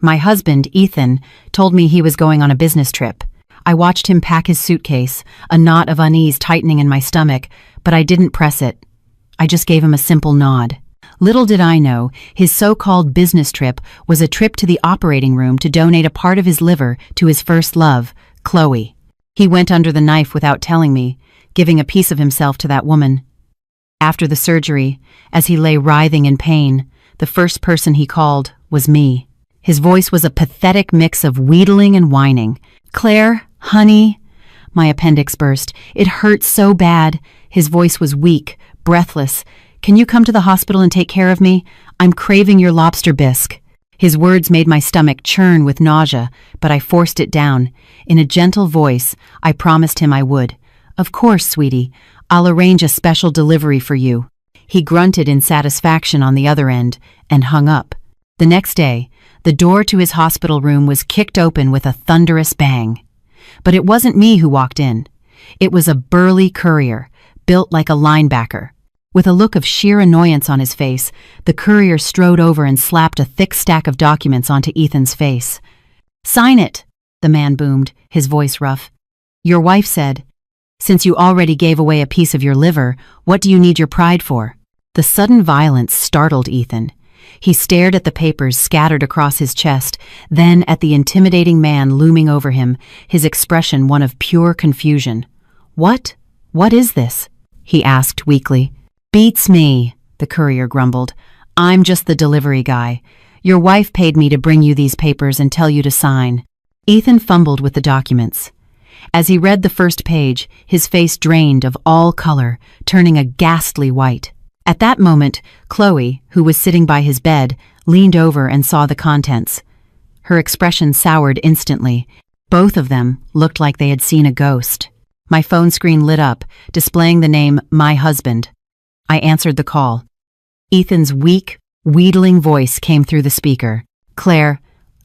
My husband, Ethan, told me he was going on a business trip. I watched him pack his suitcase, a knot of unease tightening in my stomach, but I didn't press it. I just gave him a simple nod. Little did I know, his so-called business trip was a trip to the operating room to donate a part of his liver to his first love, Chloe. He went under the knife without telling me, giving a piece of himself to that woman. After the surgery, as he lay writhing in pain, the first person he called was me. His voice was a pathetic mix of wheedling and whining. "Claire, honey." My appendix burst. It hurt so bad. His voice was weak, breathless. "Can you come to the hospital and take care of me? I'm craving your lobster bisque." His words made my stomach churn with nausea, but I forced it down. In a gentle voice, I promised him I would. "Of course, sweetie. I'll arrange a special delivery for you." He grunted in satisfaction on the other end and hung up. The next day, the door to his hospital room was kicked open with a thunderous bang. But it wasn't me who walked in. It was a burly courier, built like a linebacker. With a look of sheer annoyance on his face, the courier strode over and slapped a thick stack of documents onto Ethan's face. "Sign it," the man boomed, his voice rough. "Your wife said, since you already gave away a piece of your liver, what do you need your pride for?" The sudden violence startled Ethan. He stared at the papers scattered across his chest, then at the intimidating man looming over him, his expression one of pure confusion. "What? What is this?" he asked weakly. "Beats me," the courier grumbled. "I'm just the delivery guy. Your wife paid me to bring you these papers and tell you to sign." Ethan fumbled with the documents. As he read the first page, his face drained of all color, turning a ghastly white. At that moment, Chloe, who was sitting by his bed, leaned over and saw the contents. Her expression soured instantly. Both of them looked like they had seen a ghost. My phone screen lit up, displaying the name My Husband. I answered the call. Ethan's weak, wheedling voice came through the speaker. "Claire,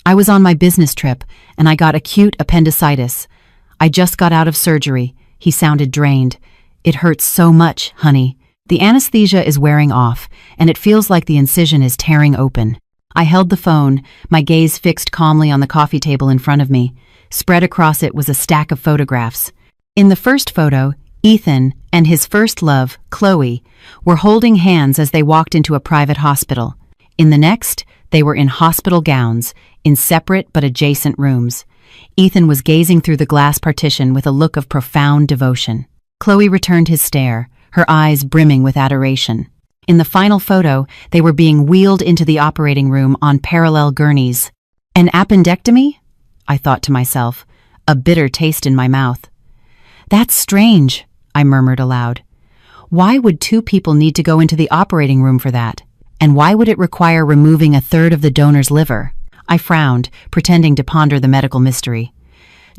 I was on my business trip, and I got acute appendicitis. I just got out of surgery." He sounded drained. "It hurts so much, honey. The anesthesia is wearing off, and it feels like the incision is tearing open." I held the phone, my gaze fixed calmly on the coffee table in front of me. Spread across it was a stack of photographs. In the first photo, Ethan and his first love, Chloe, were holding hands as they walked into a private hospital. In the next, they were in hospital gowns, in separate but adjacent rooms. Ethan was gazing through the glass partition with a look of profound devotion. Chloe returned his stare, her eyes brimming with adoration. In the final photo, they were being wheeled into the operating room on parallel gurneys. "An appendectomy?" I thought to myself, a bitter taste in my mouth. "That's strange," I murmured aloud. "Why would two people need to go into the operating room for that? And why would it require removing a third of the donor's liver?" I frowned, pretending to ponder the medical mystery.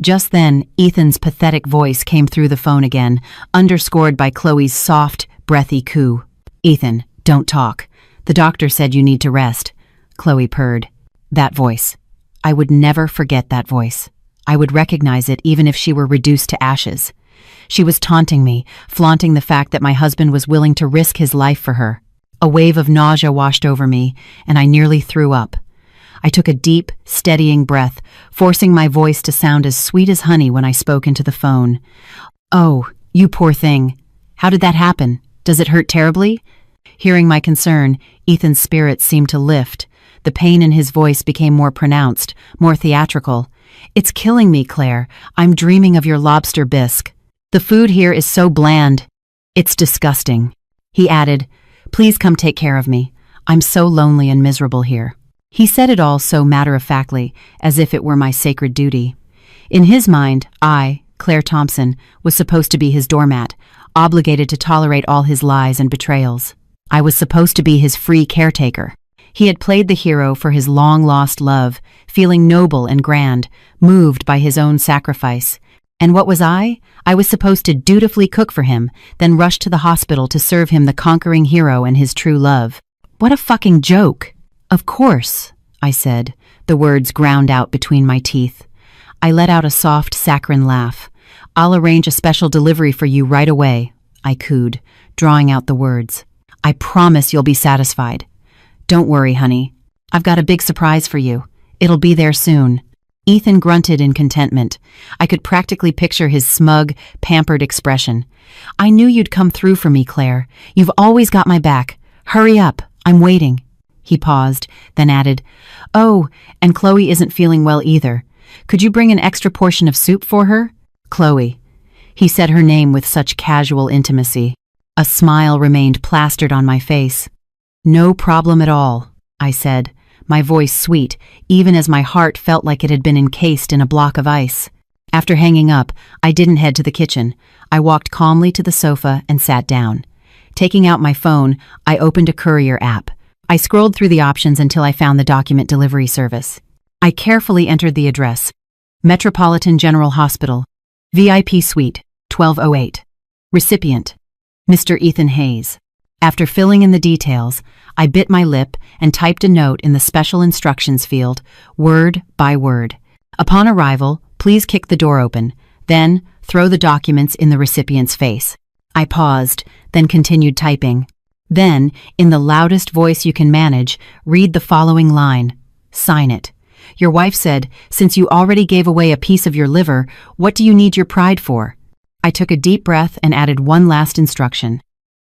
Just then, Ethan's pathetic voice came through the phone again, underscored by Chloe's soft, breathy coo. "Ethan, don't talk. The doctor said you need to rest." Chloe purred. That voice. I would never forget that voice. I would recognize it even if she were reduced to ashes. She was taunting me, flaunting the fact that my husband was willing to risk his life for her. A wave of nausea washed over me, and I nearly threw up. I took a deep, steadying breath, forcing my voice to sound as sweet as honey when I spoke into the phone. "Oh, you poor thing. How did that happen? Does it hurt terribly?" Hearing my concern, Ethan's spirits seemed to lift. The pain in his voice became more pronounced, more theatrical. "It's killing me, Claire. I'm dreaming of your lobster bisque. The food here is so bland. It's disgusting." He added, "Please come take care of me. I'm so lonely and miserable here." He said it all so matter-of-factly, as if it were my sacred duty. In his mind, I, Claire Thompson, was supposed to be his doormat, obligated to tolerate all his lies and betrayals. I was supposed to be his free caretaker. He had played the hero for his long-lost love, feeling noble and grand, moved by his own sacrifice. And what was I? I was supposed to dutifully cook for him, then rush to the hospital to serve him the conquering hero and his true love. What a fucking joke! "Of course," I said, the words ground out between my teeth. I let out a soft, saccharine laugh. "I'll arrange a special delivery for you right away," I cooed, drawing out the words. "I promise you'll be satisfied. Don't worry, honey. I've got a big surprise for you. It'll be there soon. Ethan grunted in contentment. I could practically picture his smug, pampered expression. I knew you'd come through for me, Claire. You've always got my back. Hurry up, I'm waiting. He paused, then added, Oh, and Chloe isn't feeling well either. Could you bring an extra portion of soup for her? Chloe. He said her name with such casual intimacy. A smile remained plastered on my face. No problem at all, I said, my voice sweet, even as my heart felt like it had been encased in a block of ice. After hanging up, I didn't head to the kitchen. I walked calmly to the sofa and sat down. Taking out my phone, I opened a courier app. I scrolled through the options until I found the document delivery service. I carefully entered the address. Metropolitan General Hospital, VIP Suite, 1208. Recipient, Mr. Ethan Hayes. After filling in the details, I bit my lip and typed a note in the special instructions field, word by word. Upon arrival, please kick the door open, then throw the documents in the recipient's face. I paused, then continued typing. Then, in the loudest voice you can manage, read the following line. Sign it. Your wife said, since you already gave away a piece of your liver, what do you need your pride for? I took a deep breath and added one last instruction.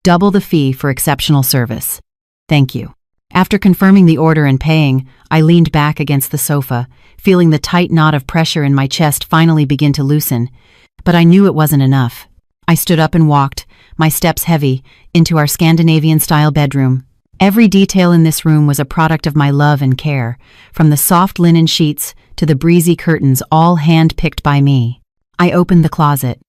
Double the fee for exceptional service. Thank you. After confirming the order and paying, I leaned back against the sofa, feeling the tight knot of pressure in my chest finally begin to loosen. But I knew it wasn't enough. I stood up and walked, my steps heavy, into our Scandinavian-style bedroom. Every detail in this room was a product of my love and care, from the soft linen sheets to the breezy curtains, all hand-picked by me. I opened the closet.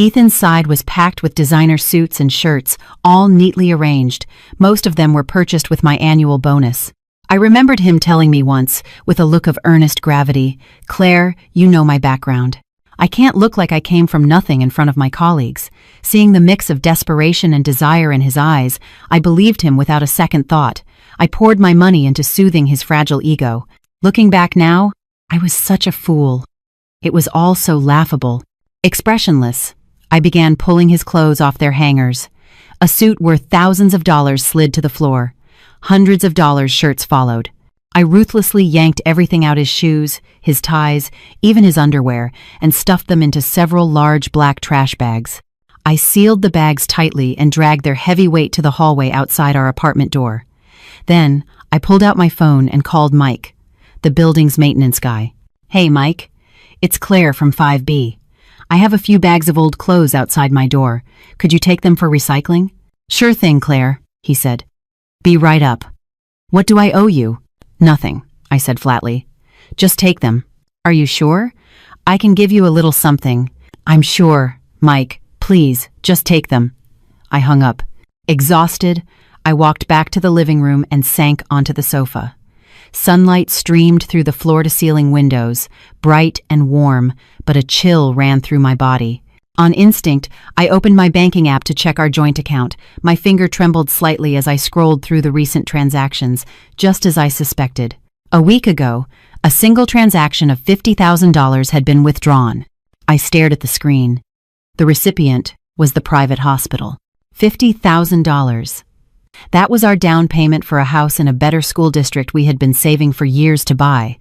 Ethan's side was packed with designer suits and shirts, all neatly arranged. Most of them were purchased with my annual bonus. I remembered him telling me once, with a look of earnest gravity, Claire, you know my background. I can't look like I came from nothing in front of my colleagues. Seeing the mix of desperation and desire in his eyes, I believed him without a second thought. I poured my money into soothing his fragile ego. Looking back now, I was such a fool. It was all so laughable. Expressionless, I began pulling his clothes off their hangers. A suit worth thousands of dollars slid to the floor. Hundreds of dollars shirts followed. I ruthlessly yanked everything out: his shoes, his ties, even his underwear, and stuffed them into several large black trash bags. I sealed the bags tightly and dragged their heavy weight to the hallway outside our apartment door. Then, I pulled out my phone and called Mike, the building's maintenance guy. Hey, Mike. It's Claire from 5B. I have a few bags of old clothes outside my door. Could you take them for recycling? Sure thing, Claire, he said. Be right up. What do I owe you? Nothing, I said flatly. Just take them. Are you sure? I can give you a little something. I'm sure, Mike. Please, just take them. I hung up. Exhausted, I walked back to the living room and sank onto the sofa. Sunlight streamed through the floor-to-ceiling windows, bright and warm, but a chill ran through my body. On instinct, I opened my banking app to check our joint account. My finger trembled slightly as I scrolled through the recent transactions, just as I suspected. A week ago, a single transaction of $50,000 had been withdrawn. I stared at the screen. The recipient was the private hospital. $50,000. That was our down payment for a house in a better school district we had been saving for years to buy.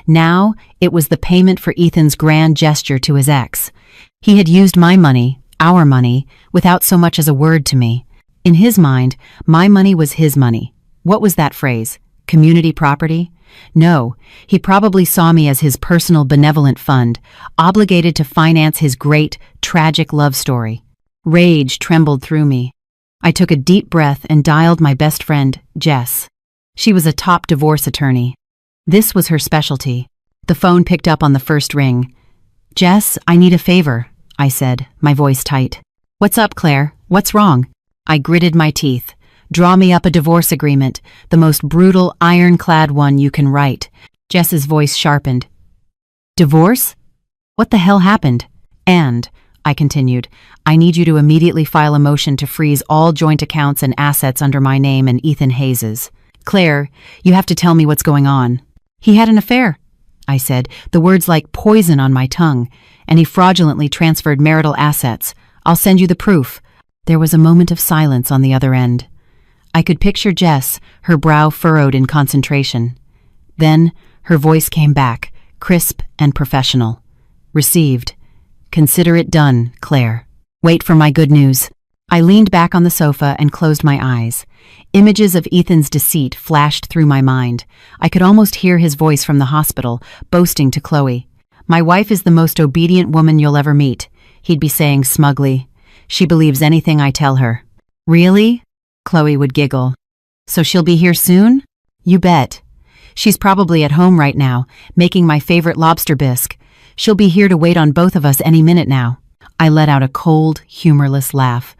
Now, it was the payment for Ethan's grand gesture to his ex. He had used my money, our money, without so much as a word to me. In his mind, my money was his money. What was that phrase? Community property? No, he probably saw me as his personal benevolent fund, obligated to finance his great, tragic love story. Rage trembled through me. I took a deep breath and dialed my best friend, Jess. She was a top divorce attorney. This was her specialty. The phone picked up on the first ring. Jess, I need a favor, I said, my voice tight. What's up, Claire? What's wrong? I gritted my teeth. Draw me up a divorce agreement, the most brutal, ironclad one you can write. Jess's voice sharpened. Divorce? What the hell happened? And, I continued, I need you to immediately file a motion to freeze all joint accounts and assets under my name and Ethan Hayes's. Claire, you have to tell me what's going on. He had an affair, I said, the words like poison on my tongue, and he fraudulently transferred marital assets. I'll send you the proof. There was a moment of silence on the other end. I could picture Jess, her brow furrowed in concentration. Then, Her voice came back, crisp and professional. Received. Consider it done, Claire. Wait for my good news. I leaned back on the sofa and closed my eyes. Images of Ethan's deceit flashed through my mind. I could almost hear his voice from the hospital, boasting to Chloe. My wife is the most obedient woman you'll ever meet, he'd be saying smugly. She believes anything I tell her. Really? Chloe would giggle. So she'll be here soon? You bet. She's probably at home right now, making my favorite lobster bisque. She'll be here to wait on both of us any minute now. I let out a cold, humorless laugh.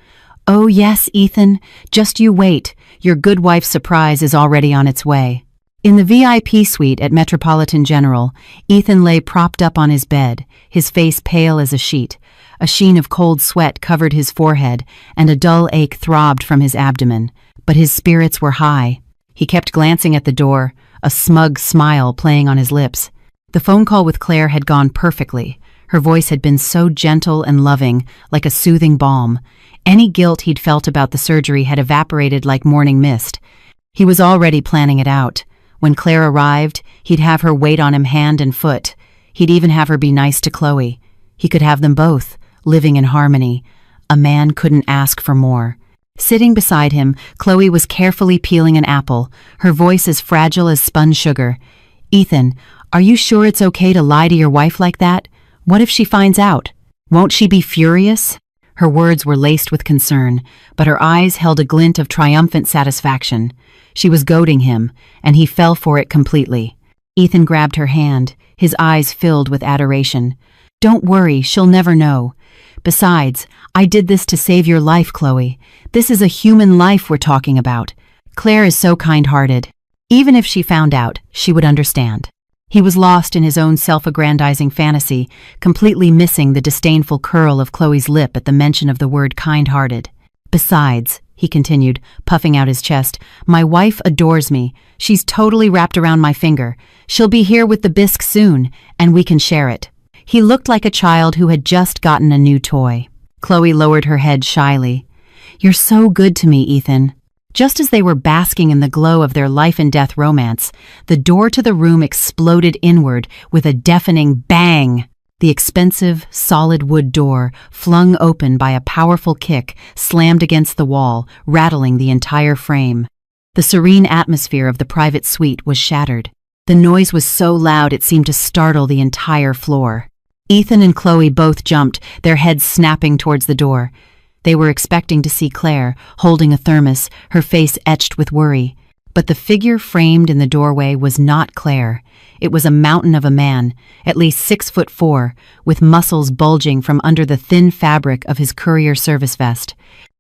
Oh yes, Ethan, just you wait. Your good wife's surprise is already on its way. In the VIP suite at Metropolitan General, Ethan lay propped up on his bed, his face pale as a sheet. A sheen of cold sweat covered his forehead, and a dull ache throbbed from his abdomen. But his spirits were high. He kept glancing at the door, a smug smile playing on his lips. The phone call with Claire had gone perfectly. Her voice had been so gentle and loving, like a soothing balm. Any guilt he'd felt about the surgery had evaporated like morning mist. He was already planning it out. When Claire arrived, he'd have her wait on him hand and foot. He'd even have her be nice to Chloe. He could have them both, living in harmony. A man couldn't ask for more. Sitting beside him, Chloe was carefully peeling an apple, her voice as fragile as spun sugar. Ethan, are you sure it's okay to lie to your wife like that? What if she finds out? Won't she be furious? Her words were laced with concern, but her eyes held a glint of triumphant satisfaction. She was goading him, and he fell for it completely. Ethan grabbed her hand, his eyes filled with adoration. Don't worry, she'll never know. Besides, I did this to save your life, Chloe. This is a human life we're talking about. Claire is so kind-hearted. Even if she found out, she would understand. He was lost in his own self-aggrandizing fantasy, completely missing the disdainful curl of Chloe's lip at the mention of the word kind-hearted. Besides, he continued, puffing out his chest, my wife adores me. She's totally wrapped around my finger. She'll be here with the bisque soon, and we can share it. He looked like a child who had just gotten a new toy. Chloe lowered her head shyly. You're so good to me, Ethan. Just as they were basking in the glow of their life-and-death romance, the door to the room exploded inward with a deafening bang. The expensive, solid wood door, flung open by a powerful kick, slammed against the wall, rattling the entire frame. The serene atmosphere of the private suite was shattered. The noise was so loud it seemed to startle the entire floor. Ethan and Chloe both jumped, their heads snapping towards the door. They were expecting to see Claire, holding a thermos, her face etched with worry. But the figure framed in the doorway was not Claire. It was a mountain of a man, at least 6'4", with muscles bulging from under the thin fabric of his courier service vest.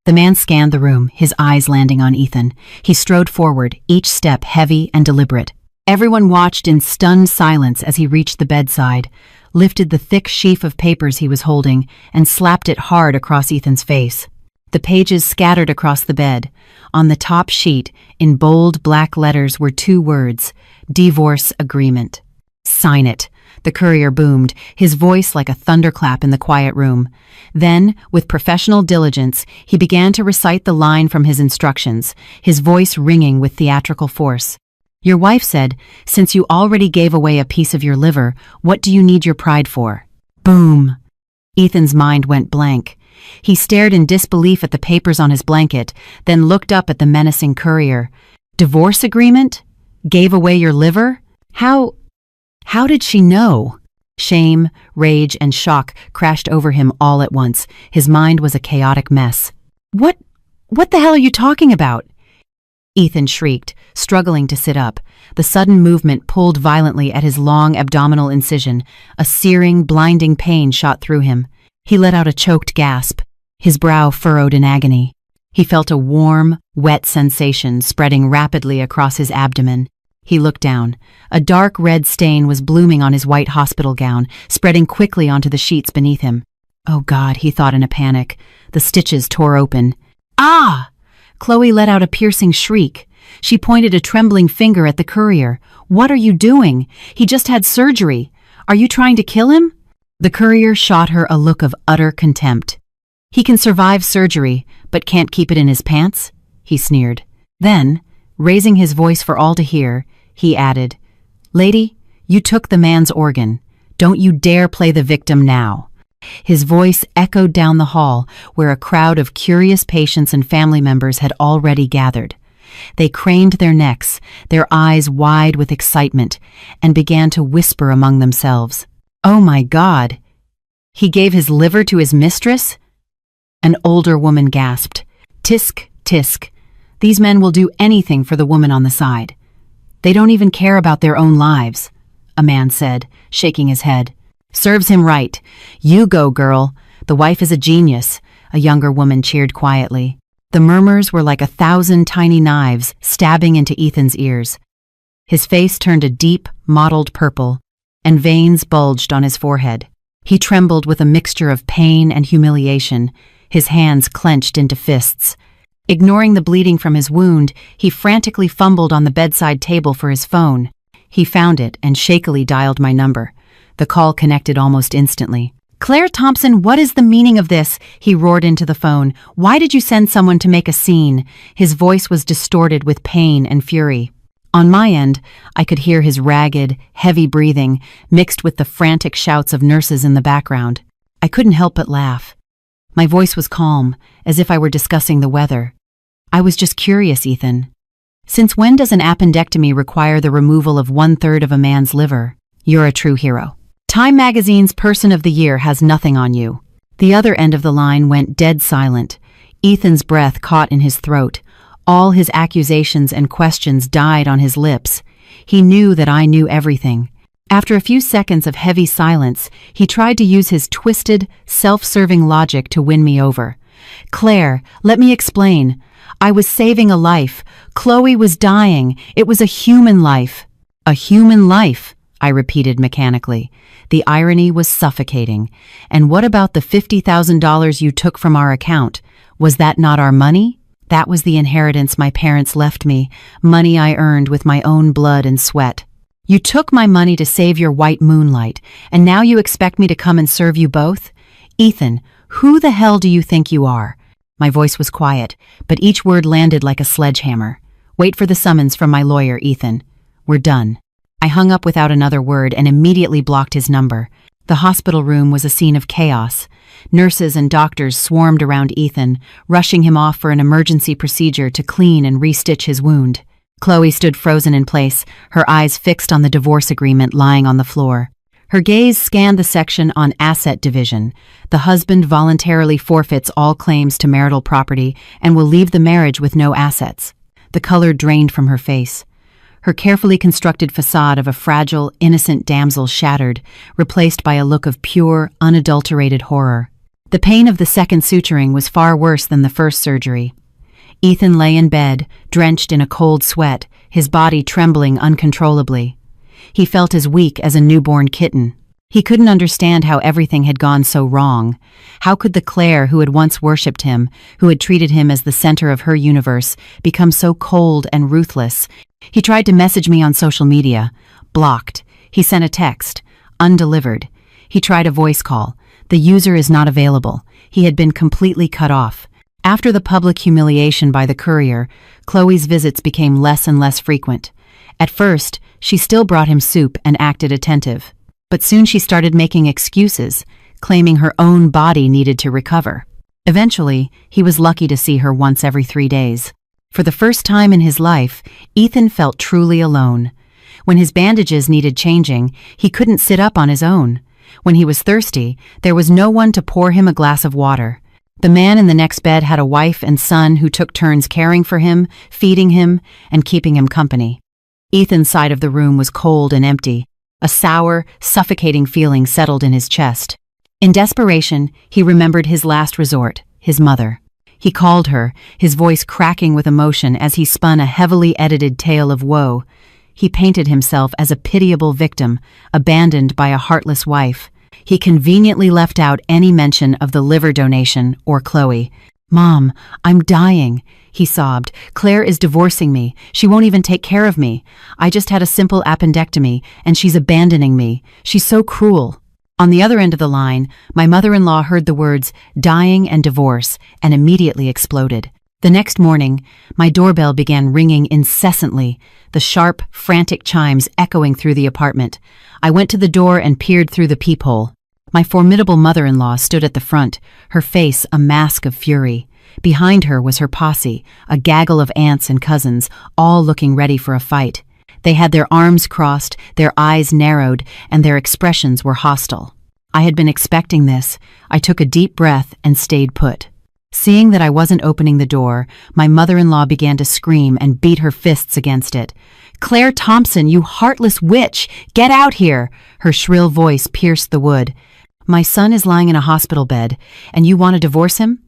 The man scanned the room, his eyes landing on Ethan. He strode forward, each step heavy and deliberate. Everyone watched in stunned silence as he reached the bedside, lifted the thick sheaf of papers he was holding, and slapped it hard across Ethan's face. The pages scattered across the bed. On the top sheet, in bold black letters, were 2 words, divorce agreement. Sign it, the courier boomed, his voice like a thunderclap in the quiet room. Then, with professional diligence, he began to recite the line from his instructions, his voice ringing with theatrical force. Your wife said, since you already gave away a piece of your liver, what do you need your pride for? Boom. Ethan's mind went blank. He stared in disbelief at the papers on his blanket, then looked up at the menacing courier. Divorce agreement? Gave away your liver? How did she know? Shame, rage, and shock crashed over him all at once. His mind was a chaotic mess. What the hell are you talking about? Ethan shrieked, struggling to sit up. The sudden movement pulled violently at his long abdominal incision. A searing, blinding pain shot through him. He let out a choked gasp, his brow furrowed in agony. He felt a warm, wet sensation spreading rapidly across his abdomen. He looked down. A dark red stain was blooming on his white hospital gown, spreading quickly onto the sheets beneath him. Oh God, he thought in a panic. The stitches tore open. Ah! Chloe let out a piercing shriek. She pointed a trembling finger at the courier. What are you doing? He just had surgery. Are you trying to kill him? The courier shot her a look of utter contempt. He can survive surgery, but can't keep it in his pants? He sneered. Then, raising his voice for all to hear, he added, Lady, You took the man's organ. Don't you dare play the victim now." His voice echoed down the hall, where a crowd of curious patients and family members had already gathered. They craned their necks, their eyes wide with excitement, and began to whisper among themselves. "Oh my God! He gave his liver to his mistress?" An older woman gasped. "Tisk, tisk. These men will do anything for the woman on the side. They don't even care about their own lives," a man said, shaking his head. "Serves him right. You go, girl. The wife is a genius," a younger woman cheered quietly. The murmurs were like 1,000 tiny knives stabbing into Ethan's ears. His face turned a deep, mottled purple, and veins bulged on his forehead. He trembled with a mixture of pain and humiliation, his hands clenched into fists. Ignoring the bleeding from his wound, he frantically fumbled on the bedside table for his phone. He found it and shakily dialed my number. The call connected almost instantly. "Claire Thompson, what is the meaning of this?" he roared into the phone. "Why did you send someone to make a scene?" His voice was distorted with pain and fury. On my end, I could hear his ragged, heavy breathing, mixed with the frantic shouts of nurses in the background. I couldn't help but laugh. My voice was calm, as if I were discussing the weather. "I was just curious, Ethan. Since when does an appendectomy require the removal of 1/3 of a man's liver? You're a true hero. Time magazine's Person of the Year has nothing on you." The other end of the line went dead silent. Ethan's breath caught in his throat. All his accusations and questions died on his lips. He knew that I knew everything. After a few seconds of heavy silence, he tried to use his twisted, self-serving logic to win me over. "Claire, let me explain. I was saving a life. Chloe was dying. It was a human life." "A human life," I repeated mechanically. The irony was suffocating. "And what about the $50,000 you took from our account? Was that not our money?" "That was the inheritance my parents left me, money I earned with my own blood and sweat." "You took my money to save your white moonlight, and now you expect me to come and serve you both? Ethan, who the hell do you think you are?" My voice was quiet, but each word landed like a sledgehammer. "Wait for the summons from my lawyer, Ethan. We're done." I hung up without another word and immediately blocked his number. The hospital room was a scene of chaos. Nurses and doctors swarmed around Ethan, rushing him off for an emergency procedure to clean and restitch his wound. Chloe stood frozen in place, her eyes fixed on the divorce agreement lying on the floor. Her gaze scanned the section on asset division. The husband voluntarily forfeits all claims to marital property and will leave the marriage with no assets. The color drained from her face. Her carefully constructed facade of a fragile, innocent damsel shattered, replaced by a look of pure, unadulterated horror. The pain of the second suturing was far worse than the first surgery. Ethan lay in bed, drenched in a cold sweat, his body trembling uncontrollably. He felt as weak as a newborn kitten. He couldn't understand how everything had gone so wrong. How could the Claire who had once worshipped him, who had treated him as the center of her universe, become so cold and ruthless? He tried to message me on social media. Blocked. He sent a text. Undelivered. He tried a voice call. The user is not available. He had been completely cut off. After the public humiliation by the courier, Chloe's visits became less and less frequent. At first, she still brought him soup and acted attentive. But soon she started making excuses, claiming her own body needed to recover. Eventually, he was lucky to see her once every 3 days. For the first time in his life, Ethan felt truly alone. When his bandages needed changing, he couldn't sit up on his own. When he was thirsty, there was no one to pour him a glass of water. The man in the next bed had a wife and son who took turns caring for him, feeding him, and keeping him company. Ethan's side of the room was cold and empty. A sour, suffocating feeling settled in his chest. In desperation, he remembered his last resort, his mother. He called her, his voice cracking with emotion as he spun a heavily edited tale of woe. He painted himself as a pitiable victim, abandoned by a heartless wife. He conveniently left out any mention of the liver donation or Chloe. "Mom, I'm dying," he sobbed. "Claire is divorcing me. She won't even take care of me. I just had a simple appendectomy, and she's abandoning me. She's so cruel." On the other end of the line, my mother-in-law heard the words dying and divorce and immediately exploded. The next morning, my doorbell began ringing incessantly, the sharp, frantic chimes echoing through the apartment. I went to the door and peered through the peephole. My formidable mother-in-law stood at the front, her face a mask of fury. Behind her was her posse, a gaggle of aunts and cousins, all looking ready for a fight. They had their arms crossed, their eyes narrowed, and their expressions were hostile. I had been expecting this. I took a deep breath and stayed put. Seeing that I wasn't opening the door, my mother-in-law began to scream and beat her fists against it. "Claire Thompson, you heartless witch! Get out here!" Her shrill voice pierced the wood. "My son is lying in a hospital bed, and you want to divorce him?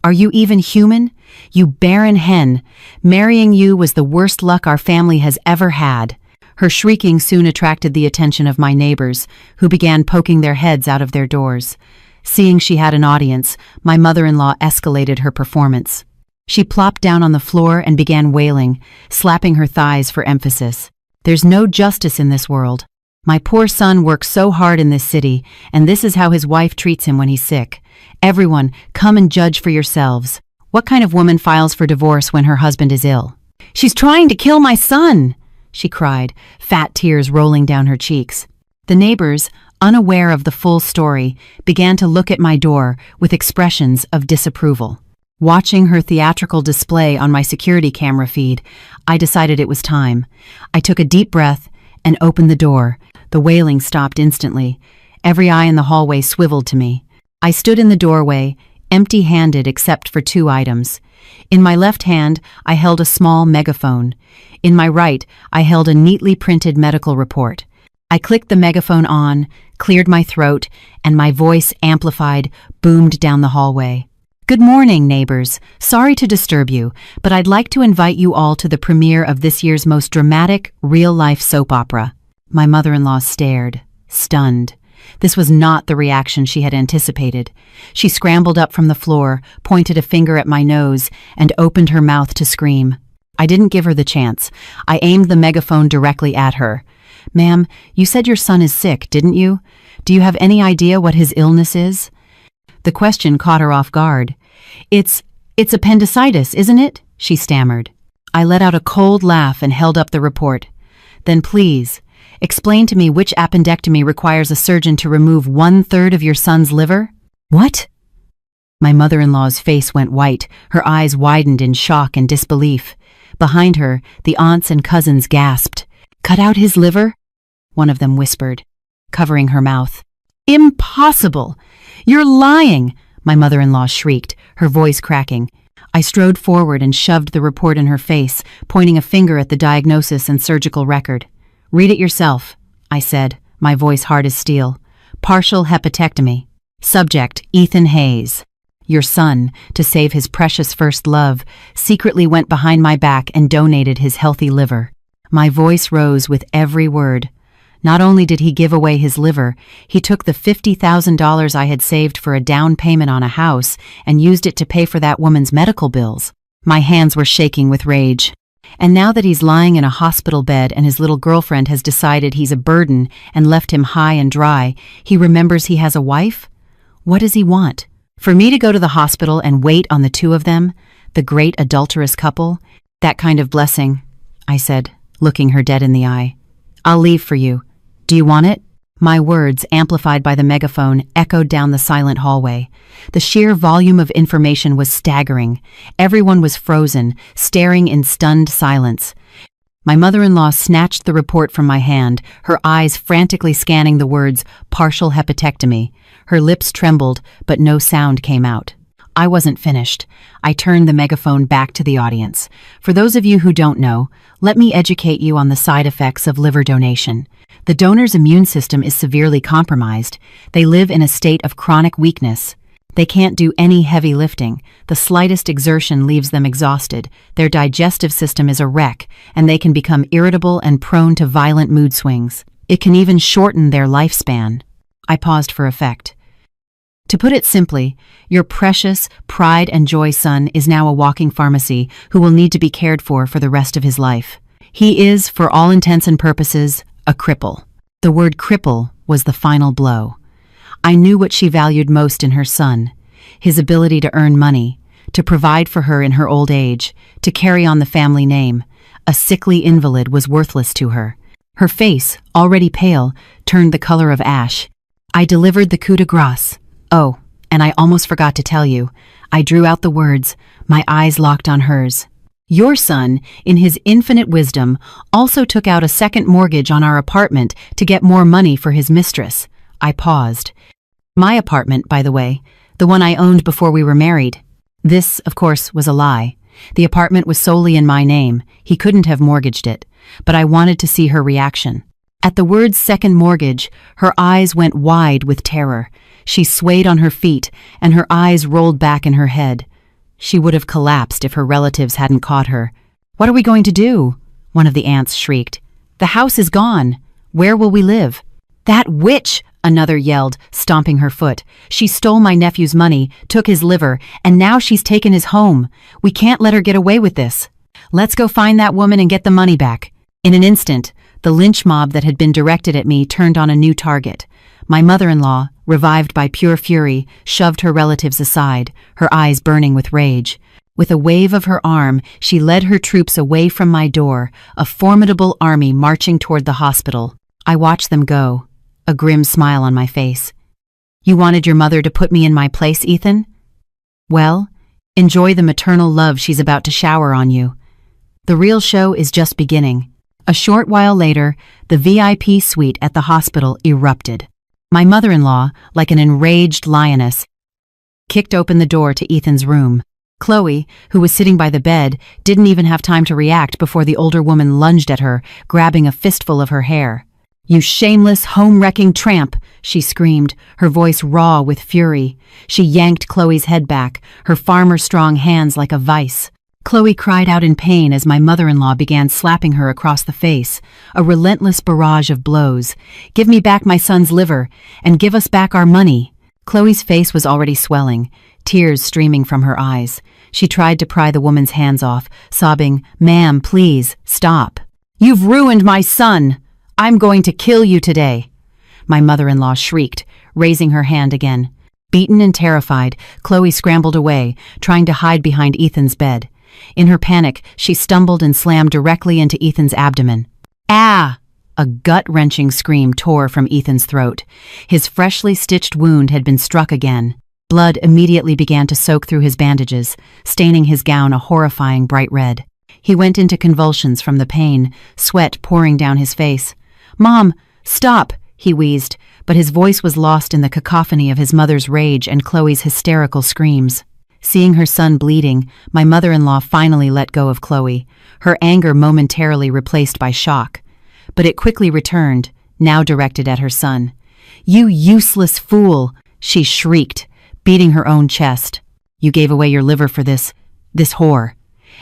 Are you even human? You barren hen! Marrying you was the worst luck our family has ever had." Her shrieking soon attracted the attention of my neighbors, who began poking their heads out of their doors. Seeing she had an audience, my mother-in-law escalated her performance. She plopped down on the floor and began wailing, slapping her thighs for emphasis. "There's no justice in this world. My poor son works so hard in this city, and this is how his wife treats him when he's sick. Everyone, come and judge for yourselves. What kind of woman files for divorce when her husband is ill?" "She's trying to kill my son!" she cried, fat tears rolling down her cheeks. The neighbors, unaware of the full story, began to look at my door with expressions of disapproval. Watching her theatrical display on my security camera feed, I decided it was time. I took a deep breath and opened the door. The wailing stopped instantly. Every eye in the hallway swiveled to me. I stood in the doorway, empty-handed except for 2 items. In my left hand, I held a small megaphone. In my right, I held a neatly printed medical report. I clicked the megaphone on, cleared my throat, and my voice, amplified, boomed down the hallway. "Good morning, neighbors. Sorry to disturb you, but I'd like to invite you all to the premiere of this year's most dramatic, real-life soap opera." My mother-in-law stared, stunned. This was not the reaction she had anticipated. She scrambled up from the floor, pointed a finger at my nose, and opened her mouth to scream. I didn't give her the chance. I aimed the megaphone directly at her. "Ma'am, you said your son is sick, didn't you? Do you have any idea what his illness is?" The question caught her off guard. It's appendicitis, isn't it?" she stammered. I let out a cold laugh and held up the report. "Then please, explain to me which appendectomy requires a surgeon to remove 1/3 of your son's liver?" "What?" My mother-in-law's face went white, her eyes widened in shock and disbelief. Behind her, the aunts and cousins gasped. "Cut out his liver?" one of them whispered, covering her mouth. "Impossible! You're lying!" my mother-in-law shrieked, her voice cracking. I strode forward and shoved the report in her face, pointing a finger at the diagnosis and surgical record. "Read it yourself," I said, my voice hard as steel. "Partial hepatectomy. Subject, Ethan Hayes. Your son, to save his precious first love, secretly went behind my back and donated his healthy liver." My voice rose with every word. Not only did he give away his liver, he took the $50,000 I had saved for a down payment on a house and used it to pay for that woman's medical bills. My hands were shaking with rage. And now that he's lying in a hospital bed and his little girlfriend has decided he's a burden and left him high and dry, he remembers he has a wife? What does he want? For me to go to the hospital and wait on the 2 of them, the great adulterous couple? That kind of blessing, I said, looking her dead in the eye. "I'll leave for you. Do you want it?" My words, amplified by the megaphone, echoed down the silent hallway. The sheer volume of information was staggering. Everyone was frozen, staring in stunned silence. My mother-in-law snatched the report from my hand, her eyes frantically scanning the words, "partial hepatectomy." Her lips trembled, but no sound came out. I wasn't finished. I turned the megaphone back to the audience. For those of you who don't know, let me educate you on the side effects of liver donation. The donor's immune system is severely compromised. They live in a state of chronic weakness. They can't do any heavy lifting. The slightest exertion leaves them exhausted. Their digestive system is a wreck, and they can become irritable and prone to violent mood swings. It can even shorten their lifespan. I paused for effect. To put it simply, your precious pride and joy son is now a walking pharmacy who will need to be cared for the rest of his life. He is, for all intents and purposes, a cripple. The word cripple was the final blow. I knew what she valued most in her son, his ability to earn money, to provide for her in her old age, to carry on the family name. A sickly invalid was worthless to her. Her face, already pale, turned the color of ash. I delivered the coup de grace. Oh, and I almost forgot to tell you. I drew out the words, my eyes locked on hers. Your son, in his infinite wisdom, also took out a second mortgage on our apartment to get more money for his mistress. I paused. My apartment, by the way, the one I owned before we were married. This, of course, was a lie. The apartment was solely in my name. He couldn't have mortgaged it. But I wanted to see her reaction. At the words second mortgage, her eyes went wide with terror. She swayed on her feet, and her eyes rolled back in her head. She would have collapsed if her relatives hadn't caught her. What are we going to do? One of the aunts shrieked. The house is gone. Where will we live? That witch! Another yelled, stomping her foot. She stole my nephew's money, took his liver, and now she's taken his home. We can't let her get away with this. Let's go find that woman and get the money back. In an instant, the lynch mob that had been directed at me turned on a new target. My mother-in-law, revived by pure fury, shoved her relatives aside, her eyes burning with rage. With a wave of her arm, she led her troops away from my door, a formidable army marching toward the hospital. I watched them go, a grim smile on my face. You wanted your mother to put me in my place, Ethan? Well, enjoy the maternal love she's about to shower on you. The real show is just beginning. A short while later, the VIP suite at the hospital erupted. My mother-in-law, like an enraged lioness, kicked open the door to Ethan's room. Chloe, who was sitting by the bed, didn't even have time to react before the older woman lunged at her, grabbing a fistful of her hair. You shameless, home-wrecking tramp, she screamed, her voice raw with fury. She yanked Chloe's head back, her farmer-strong hands like a vice. Chloe cried out in pain as my mother-in-law began slapping her across the face, a relentless barrage of blows. Give me back my son's liver, and give us back our money. Chloe's face was already swelling, tears streaming from her eyes. She tried to pry the woman's hands off, sobbing, Ma'am, please, stop. You've ruined my son! I'm going to kill you today. My mother-in-law shrieked, raising her hand again. Beaten and terrified, Chloe scrambled away, trying to hide behind Ethan's bed. In her panic, she stumbled and slammed directly into Ethan's abdomen. Ah! A gut-wrenching scream tore from Ethan's throat. His freshly stitched wound had been struck again. Blood immediately began to soak through his bandages, staining his gown a horrifying bright red. He went into convulsions from the pain, sweat pouring down his face. Mom, stop, he wheezed, but his voice was lost in the cacophony of his mother's rage and Chloe's hysterical screams. Seeing her son bleeding, my mother-in-law finally let go of Chloe, her anger momentarily replaced by shock. But it quickly returned, now directed at her son. You useless fool, she shrieked, beating her own chest. You gave away your liver for this whore.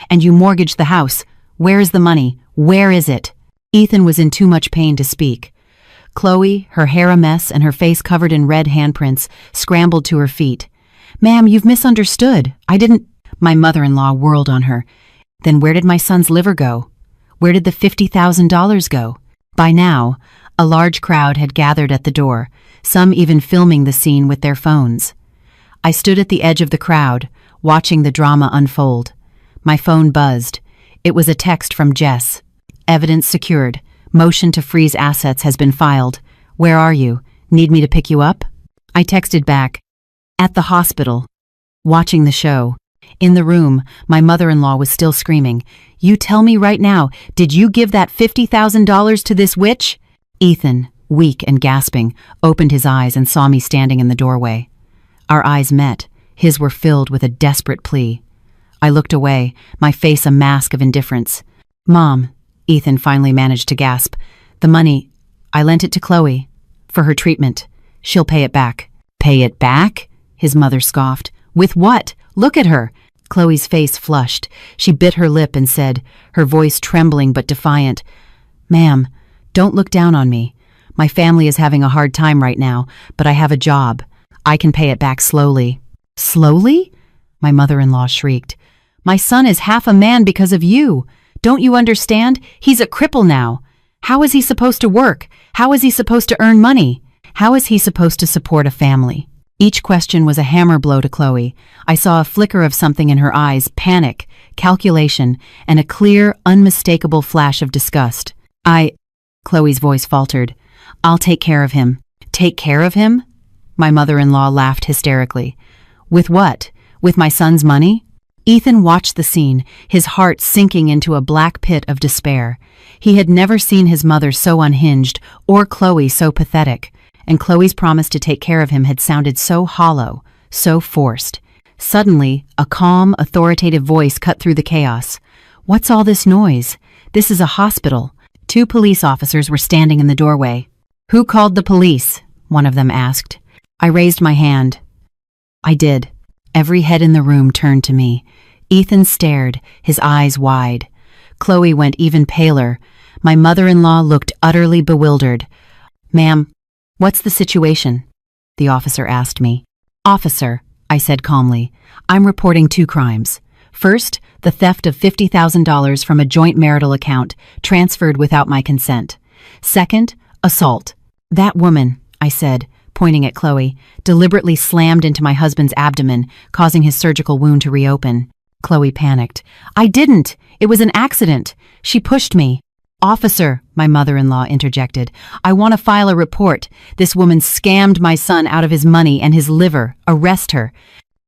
And you mortgaged the house. Where is the money? Where is it? Ethan was in too much pain to speak. Chloe, her hair a mess and her face covered in red handprints, scrambled to her feet. Ma'am, you've misunderstood. I didn't... My mother-in-law whirled on her. Then where did my son's liver go? Where did the $50,000 go? By now, a large crowd had gathered at the door, some even filming the scene with their phones. I stood at the edge of the crowd, watching the drama unfold. My phone buzzed. It was a text from Jess. Evidence secured. Motion to freeze assets has been filed. Where are you? Need me to pick you up? I texted back. At the hospital. Watching the show. In the room, my mother-in-law was still screaming. You tell me right now, did you give that $50,000 to this witch? Ethan, weak and gasping, opened his eyes and saw me standing in the doorway. Our eyes met. His were filled with a desperate plea. I looked away, my face a mask of indifference. Mom, Ethan finally managed to gasp. The money, I lent it to Chloe. For her treatment. She'll pay it back. Pay it back? His mother scoffed. With what? Look at her. Chloe's face flushed. She bit her lip and said, her voice trembling but defiant, Ma'am, don't look down on me. My family is having a hard time right now, but I have a job. I can pay it back slowly. Slowly? My mother-in-law shrieked. My son is half a man because of you. Don't you understand? He's a cripple now. How is he supposed to work? How is he supposed to earn money? How is he supposed to support a family? Each question was a hammer blow to Chloe. I saw a flicker of something in her eyes, panic, calculation, and a clear, unmistakable flash of disgust. Chloe's voice faltered. I'll take care of him. Take care of him? My mother-in-law laughed hysterically. With what? With my son's money? Ethan watched the scene, his heart sinking into a black pit of despair. He had never seen his mother so unhinged, or Chloe so pathetic, and Chloe's promise to take care of him had sounded so hollow, so forced. Suddenly, a calm, authoritative voice cut through the chaos. What's all this noise? This is a hospital. 2 police officers were standing in the doorway. Who called the police? One of them asked. I raised my hand. I did. Every head in the room turned to me. Ethan stared, his eyes wide. Chloe went even paler. My mother-in-law looked utterly bewildered. Ma'am, what's the situation? The officer asked me. Officer, I said calmly, I'm reporting 2 crimes. First, the theft of $50,000 from a joint marital account, transferred without my consent. Second, assault. That woman, I said, pointing at Chloe, deliberately slammed into my husband's abdomen, causing his surgical wound to reopen. Chloe panicked. I didn't! It was an accident! She pushed me. Officer, my mother-in-law interjected, I want to file a report. This woman scammed my son out of his money and his liver. Arrest her.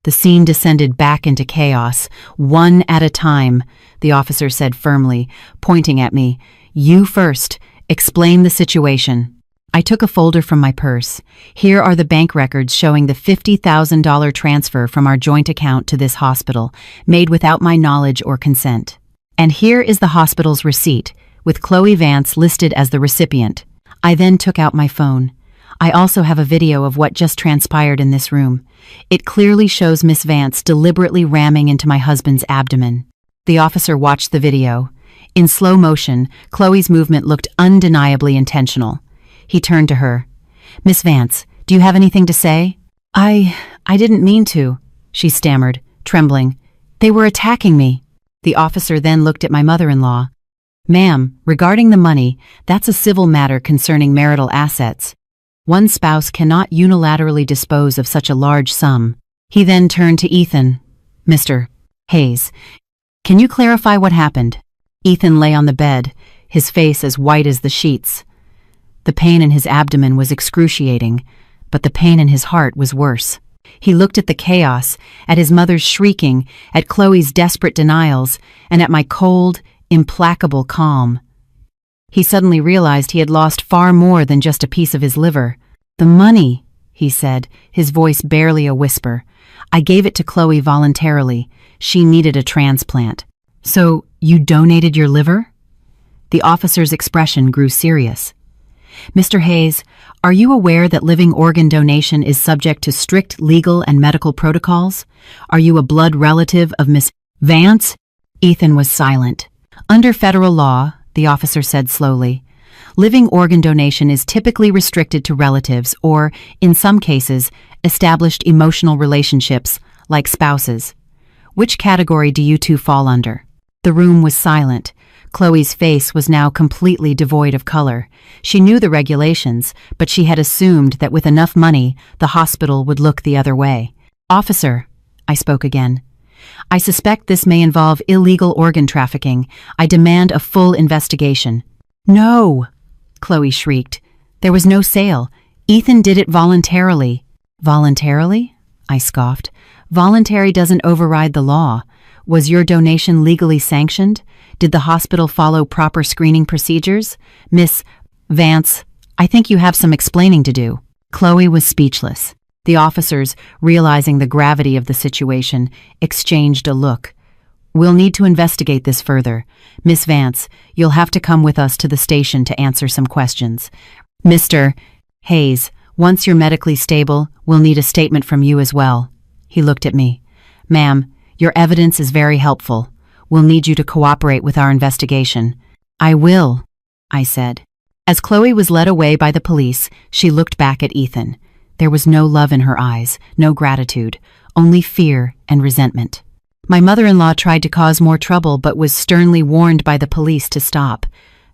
The scene descended back into chaos. One at a time, the officer said firmly, pointing at me. You first. Explain the situation. I took a folder from my purse. Here are the bank records showing the $50,000 transfer from our joint account to this hospital, made without my knowledge or consent. And here is the hospital's receipt, with Chloe Vance listed as the recipient. I then took out my phone. I also have a video of what just transpired in this room. It clearly shows Miss Vance deliberately ramming into my husband's abdomen. The officer watched the video. In slow motion, Chloe's movement looked undeniably intentional. He turned to her. Miss Vance, do you have anything to say? I didn't mean to, she stammered, trembling. They were attacking me. The officer then looked at my mother-in-law. Ma'am, regarding the money, that's a civil matter concerning marital assets. One spouse cannot unilaterally dispose of such a large sum. He then turned to Ethan. Mr. Hayes, can you clarify what happened? Ethan lay on the bed, his face as white as the sheets. The pain in his abdomen was excruciating, but the pain in his heart was worse. He looked at the chaos, at his mother's shrieking, at Chloe's desperate denials, and at my cold, implacable calm. He suddenly realized he had lost far more than just a piece of his liver. The money, he said, his voice barely a whisper. I gave it to Chloe voluntarily. She needed a transplant. So, you donated your liver? The officer's expression grew serious. Mr. Hayes, are you aware that living organ donation is subject to strict legal and medical protocols? Are you a blood relative of Miss Vance? Ethan was silent. Under federal law, the officer said slowly, living organ donation is typically restricted to relatives or, in some cases, established emotional relationships, like spouses. Which category do you 2 fall under? The room was silent. Chloe's face was now completely devoid of color. She knew the regulations, but she had assumed that with enough money, the hospital would look the other way. Officer, I spoke again. I suspect this may involve illegal organ trafficking. I demand a full investigation. No, Chloe shrieked. There was no sale. Ethan did it voluntarily. Voluntarily? I scoffed. Voluntary doesn't override the law. Was your donation legally sanctioned? Did the hospital follow proper screening procedures? Miss Vance, I think you have some explaining to do. Chloe was speechless. The officers, realizing the gravity of the situation, exchanged a look. We'll need to investigate this further. Miss Vance, you'll have to come with us to the station to answer some questions. Mr. Hayes, once you're medically stable, we'll need a statement from you as well. He looked at me. Ma'am, your evidence is very helpful. We'll need you to cooperate with our investigation. I will, I said. As Chloe was led away by the police, she looked back at Ethan. There was no love in her eyes, no gratitude, only fear and resentment. My mother-in-law tried to cause more trouble but was sternly warned by the police to stop.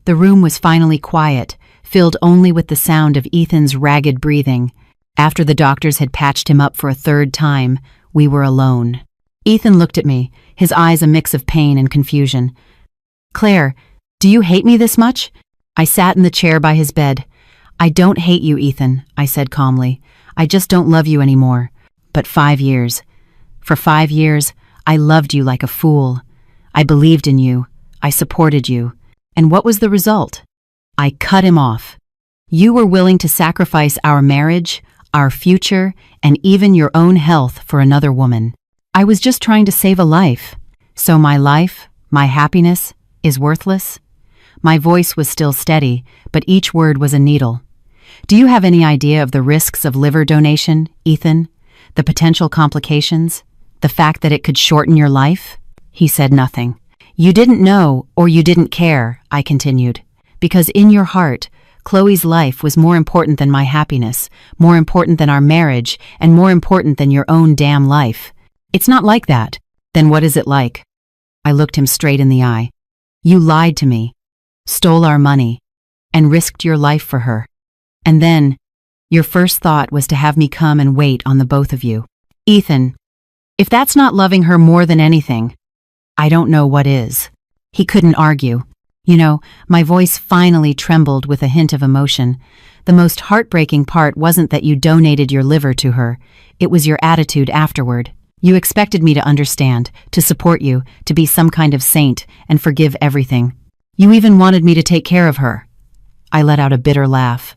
The room was finally quiet, filled only with the sound of Ethan's ragged breathing. After the doctors had patched him up for a third time, we were alone. Ethan looked at me, his eyes a mix of pain and confusion. "Claire, do you hate me this much?" I sat in the chair by his bed. "I don't hate you, Ethan," I said calmly. "I just don't love you anymore. But 5 years. For 5 years, I loved you like a fool. I believed in you. I supported you. And what was the result? I cut him off. You were willing to sacrifice our marriage, our future, and even your own health for another woman. I was just trying to save a life. So my life, my happiness, is worthless?" My voice was still steady, but each word was a needle. "Do you have any idea of the risks of liver donation, Ethan? The potential complications? The fact that it could shorten your life?" He said nothing. "You didn't know, or you didn't care," I continued, "because in your heart, Chloe's life was more important than my happiness, more important than our marriage, and more important than your own damn life. It's not like that. Then what is it like?" I looked him straight in the eye. "You lied to me, stole our money, and risked your life for her. And then, your first thought was to have me come and wait on the both of you. Ethan, if that's not loving her more than anything, I don't know what is." He couldn't argue. You know, my voice finally trembled with a hint of emotion. "The most heartbreaking part wasn't that you donated your liver to her. It was your attitude afterward. You expected me to understand, to support you, to be some kind of saint, and forgive everything. You even wanted me to take care of her." I let out a bitter laugh.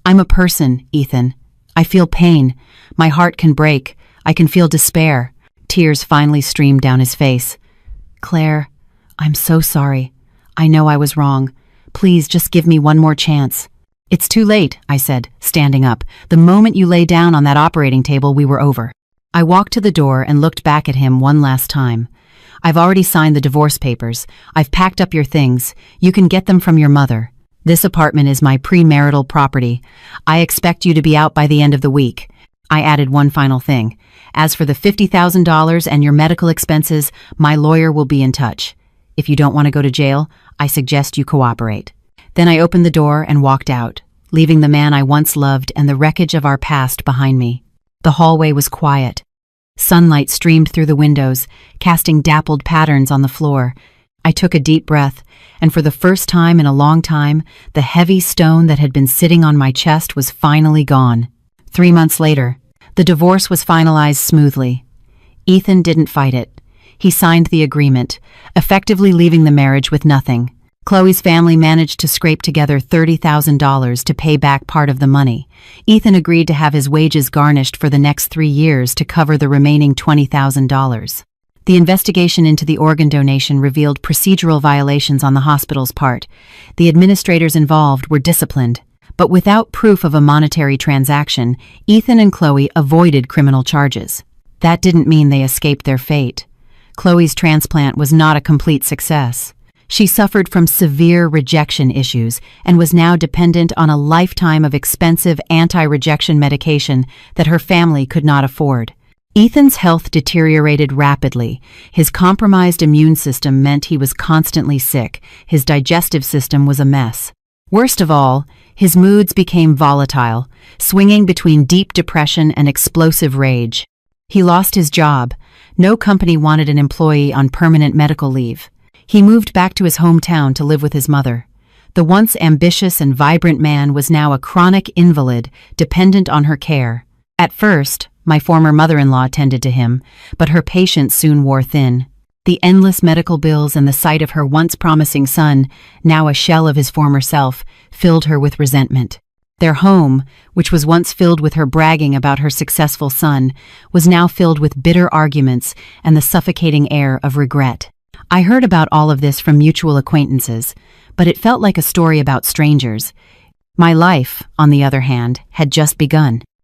"I'm a person, Ethan. I feel pain. My heart can break. I can feel despair." Tears finally streamed down his face. "Claire, I'm so sorry. I know I was wrong. Please just give me one more chance." "It's too late," I said, standing up. "The moment you lay down on that operating table, we were over." I walked to the door and looked back at him one last time. "I've already signed the divorce papers. I've packed up your things. You can get them from your mother. This apartment is my premarital property. I expect you to be out by the end of the week." I added one final thing. "As for the $50,000 and your medical expenses, my lawyer will be in touch. If you don't want to go to jail, I suggest you cooperate." Then I opened the door and walked out, leaving the man I once loved and the wreckage of our past behind me. The hallway was quiet. Sunlight streamed through the windows, casting dappled patterns on the floor. I took a deep breath, and for the first time in a long time, the heavy stone that had been sitting on my chest was finally gone. 3 months later, the divorce was finalized smoothly. Ethan didn't fight it. He signed the agreement, effectively leaving the marriage with nothing. Chloe's family managed to scrape together $30,000 to pay back part of the money. Ethan agreed to have his wages garnished for the next 3 years to cover the remaining $20,000. The investigation into the organ donation revealed procedural violations on the hospital's part. The administrators involved were disciplined, but without proof of a monetary transaction, Ethan and Chloe avoided criminal charges. That didn't mean they escaped their fate. Chloe's transplant was not a complete success. She suffered from severe rejection issues and was now dependent on a lifetime of expensive anti-rejection medication that her family could not afford. Ethan's health deteriorated rapidly. His compromised immune system meant he was constantly sick. His digestive system was a mess. Worst of all, his moods became volatile, swinging between deep depression and explosive rage. He lost his job. No company wanted an employee on permanent medical leave. He moved back to his hometown to live with his mother. The once ambitious and vibrant man was now a chronic invalid, dependent on her care. At first, my former mother-in-law tended to him, but her patience soon wore thin. The endless medical bills and the sight of her once promising son, now a shell of his former self, filled her with resentment. Their home, which was once filled with her bragging about her successful son, was now filled with bitter arguments and the suffocating air of regret. I heard about all of this from mutual acquaintances, but it felt like a story about strangers. My life, on the other hand, had just begun.